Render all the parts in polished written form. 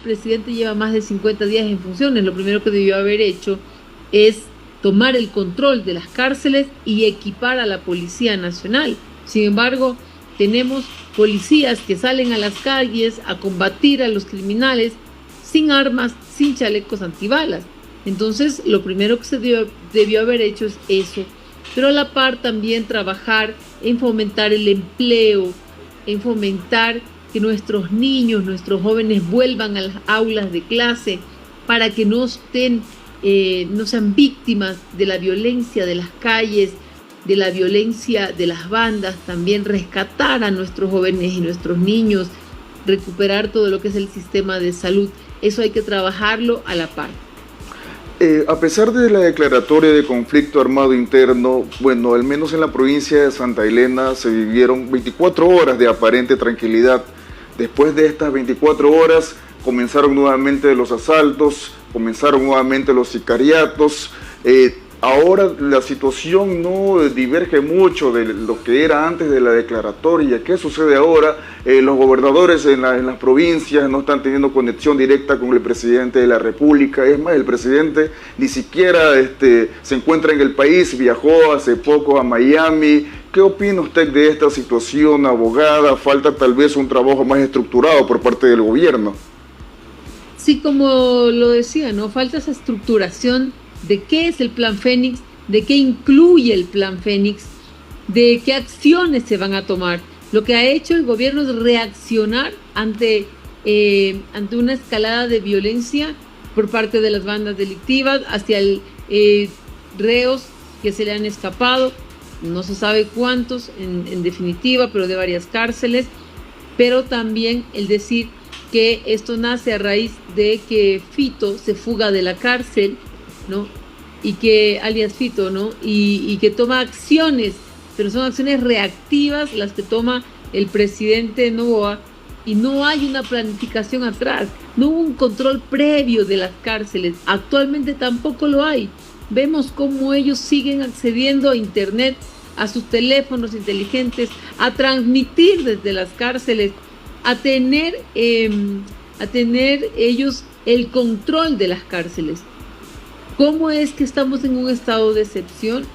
presidente lleva más de 50 días en funciones. Lo primero que debió haber hecho es tomar el control de las cárceles y equipar a la Policía Nacional. Sin embargo, tenemos policías que salen a las calles a combatir a los criminales sin armas, sin chalecos antibalas. Entonces, lo primero que se debió haber hecho es eso, pero a la par también trabajar en fomentar el empleo, en fomentar que nuestros niños, nuestros jóvenes vuelvan a las aulas de clase para que no sean víctimas de la violencia de las calles, de la violencia de las bandas, también rescatar a nuestros jóvenes y nuestros niños, recuperar todo lo que es el sistema de salud. Eso hay que trabajarlo a la par. A pesar de la declaratoria de conflicto armado interno, bueno, al menos en la provincia de Santa Elena se vivieron 24 horas de aparente tranquilidad. Después de estas 24 horas comenzaron nuevamente los asaltos, comenzaron nuevamente los sicariatos. Ahora la situación no diverge mucho de lo que era antes de la declaratoria. ¿Qué sucede ahora? Los gobernadores en las provincias no están teniendo conexión directa con el presidente de la República. Es más, el presidente ni siquiera se encuentra en el país, viajó hace poco a Miami. ¿Qué opina usted de esta situación, abogada? Falta tal vez un trabajo más estructurado por parte del gobierno. Sí, como lo decía, ¿no? Falta esa estructuración de qué es el Plan Fénix, de qué incluye el Plan Fénix, de qué acciones se van a tomar. Lo que ha hecho el gobierno es reaccionar ante una escalada de violencia por parte de las bandas delictivas hacia reos que se le han escapado, no se sabe cuántos en definitiva, pero de varias cárceles, pero también el decir que esto nace a raíz de que Fito se fuga de la cárcel, ¿no? Y que, alias Fito, ¿no? Y que toma acciones, pero son acciones reactivas las que toma el presidente Noboa, y no hay una planificación atrás, no hubo un control previo de las cárceles, actualmente tampoco lo hay. Vemos cómo ellos siguen accediendo a internet, a sus teléfonos inteligentes, a transmitir desde las cárceles, a tener ellos el control de las cárceles. ¿Cómo es que estamos en un estado de excepción?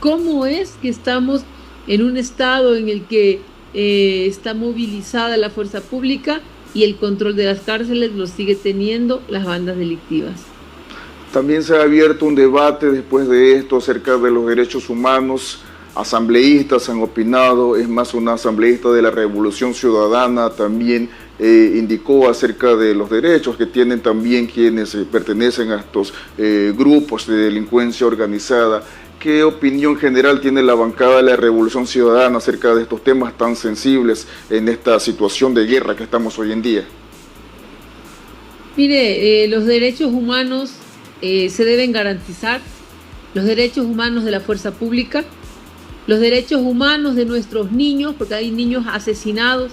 ¿Cómo es que estamos en un estado en el que está movilizada la fuerza pública y el control de las cárceles lo sigue teniendo las bandas delictivas? También se ha abierto un debate después de esto acerca de los derechos humanos. Asambleístas han opinado, es más, una asambleísta de la Revolución Ciudadana también indicó acerca de los derechos que tienen también quienes pertenecen a estos grupos de delincuencia organizada. ¿Qué opinión general tiene la bancada de la Revolución Ciudadana acerca de estos temas tan sensibles en esta situación de guerra que estamos hoy en día? Mire, los derechos humanos se deben garantizar, los derechos humanos de la fuerza pública, los derechos humanos de nuestros niños, porque hay niños asesinados,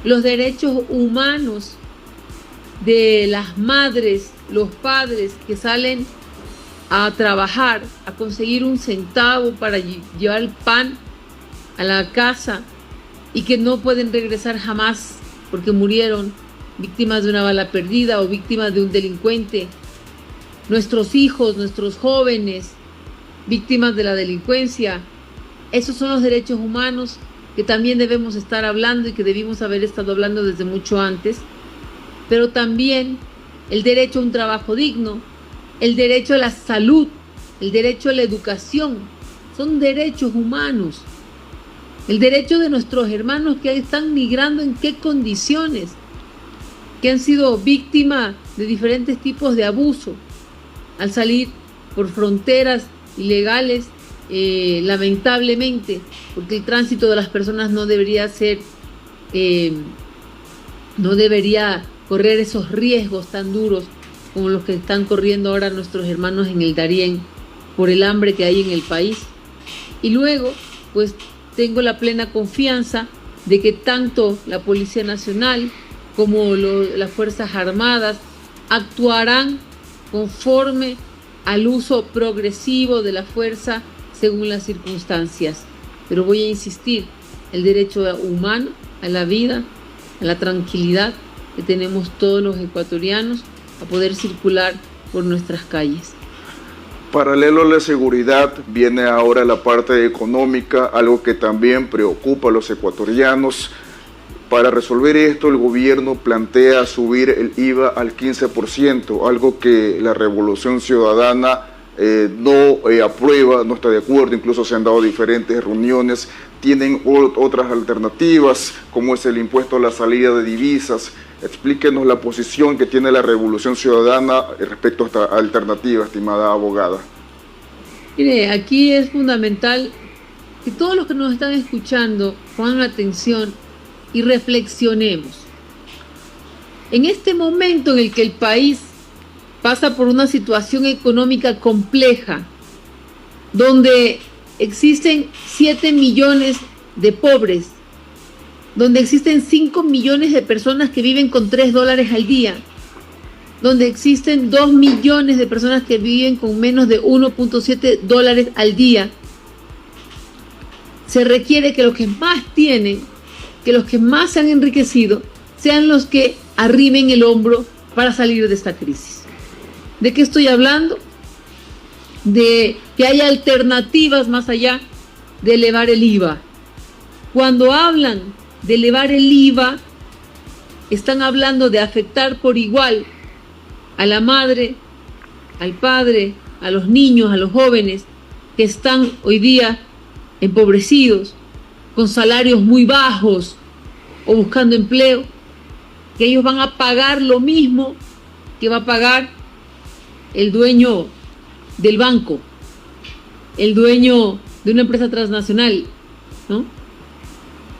los derechos humanos de las madres, los padres que salen a trabajar, a conseguir un centavo para llevar el pan a la casa y que no pueden regresar jamás porque murieron víctimas de una bala perdida o víctimas de un delincuente. Nuestros hijos, nuestros jóvenes, víctimas de la delincuencia. Esos son los derechos humanos que también debemos estar hablando y que debimos haber estado hablando desde mucho antes, pero también el derecho a un trabajo digno, el derecho a la salud, el derecho a la educación, son derechos humanos. El derecho de nuestros hermanos que están migrando, en qué condiciones, que han sido víctimas de diferentes tipos de abuso al salir por fronteras ilegales, lamentablemente, porque el tránsito de las personas no debería correr esos riesgos tan duros como los que están corriendo ahora nuestros hermanos en el Darién por el hambre que hay en el país. Y luego, pues tengo la plena confianza de que tanto la Policía Nacional como las Fuerzas Armadas actuarán conforme al uso progresivo de la fuerza según las circunstancias. Pero voy a insistir, el derecho humano a la vida, a la tranquilidad, que tenemos todos los ecuatorianos a poder circular por nuestras calles. Paralelo a la seguridad, viene ahora la parte económica, algo que también preocupa a los ecuatorianos. Para resolver esto, el gobierno plantea subir el IVA al 15%, algo que la Revolución Ciudadana no aprueba, no está de acuerdo. Incluso se han dado diferentes reuniones. Tienen otras alternativas, como es el impuesto a la salida de divisas. Explíquenos la posición que tiene la Revolución Ciudadana respecto a esta alternativa, estimada abogada. Mire, aquí es fundamental que todos los que nos están escuchando pongan atención y reflexionemos. En este momento en el que el país pasa por una situación económica compleja, donde existen 7 millones de pobres, donde existen 5 millones de personas que viven con $3 al día, donde existen 2 millones de personas que viven con menos de $1.7 al día, se requiere que los que más tienen, que los que más se han enriquecido, sean los que arrimen el hombro para salir de esta crisis. ¿De qué estoy hablando? De que haya alternativas más allá de elevar el IVA. Cuando hablan de elevar el IVA, están hablando de afectar por igual a la madre, al padre, a los niños, a los jóvenes que están hoy día empobrecidos, con salarios muy bajos o buscando empleo, que ellos van a pagar lo mismo que va a pagar el dueño del banco, el dueño de una empresa transnacional, ¿no?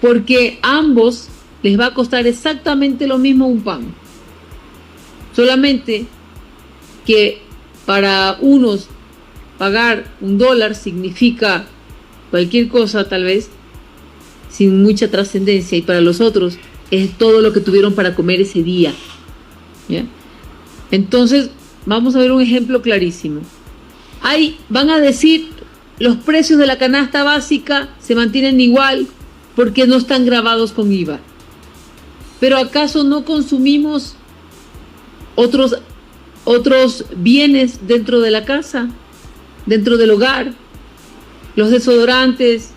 Porque a ambos les va a costar exactamente lo mismo un pan. Solamente que para unos pagar $1 significa cualquier cosa, tal vez, sin mucha trascendencia, y para los otros es todo lo que tuvieron para comer ese día, ¿ya? Entonces, vamos a ver un ejemplo clarísimo. Van a decir, los precios de la canasta básica se mantienen igual porque no están gravados con IVA. Pero ¿acaso no consumimos otros bienes dentro de la casa, dentro del hogar? Los desodorantes,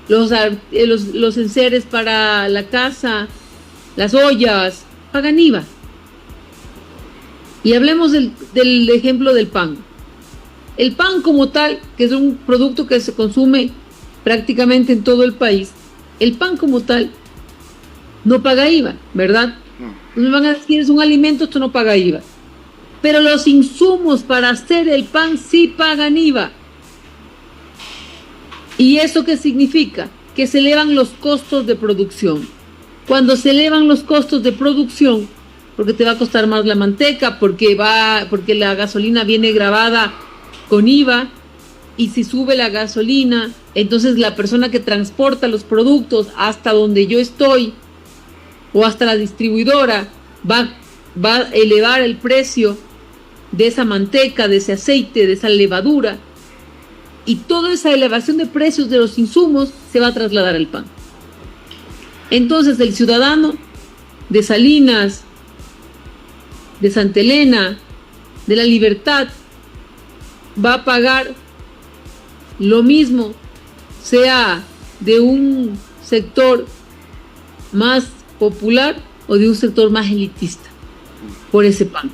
los enseres para la casa, las ollas, pagan IVA. Y hablemos del ejemplo del pan. El pan como tal, que es un producto que se consume prácticamente en todo el país, el pan como tal no paga IVA, ¿verdad? Me van a decir, es un alimento, esto no paga IVA. Pero los insumos para hacer el pan sí pagan IVA. ¿Y eso qué significa? Que se elevan los costos de producción. Cuando se elevan los costos de producción, porque te va a costar más la manteca, porque la gasolina viene grabada con IVA, y si sube la gasolina, entonces la persona que transporta los productos hasta donde yo estoy, o hasta la distribuidora, va a elevar el precio de esa manteca, de ese aceite, de esa levadura, y toda esa elevación de precios de los insumos se va a trasladar al pan. Entonces el ciudadano de Salinas, de Santa Elena, de La Libertad, va a pagar lo mismo, sea de un sector más popular o de un sector más elitista, por ese pan.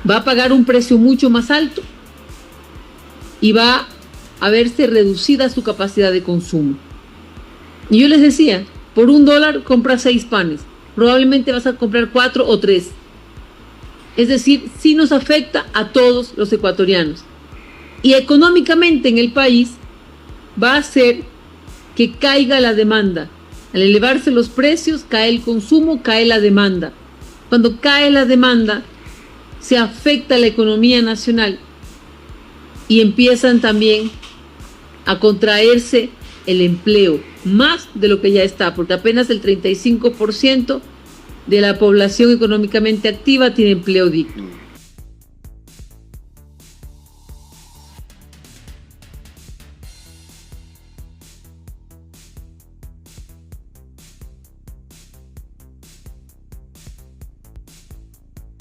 Va a pagar un precio mucho más alto y va a verse reducida su capacidad de consumo. Y yo les decía, por $1 compras 6 panes, probablemente vas a comprar 4 o 3. Es decir, sí nos afecta a todos los ecuatorianos. Y económicamente en el país va a hacer que caiga la demanda. Al elevarse los precios, cae el consumo, cae la demanda. Cuando cae la demanda, se afecta la economía nacional y empiezan también a contraerse el empleo, más de lo que ya está, porque apenas el 35% de la población económicamente activa tiene empleo digno.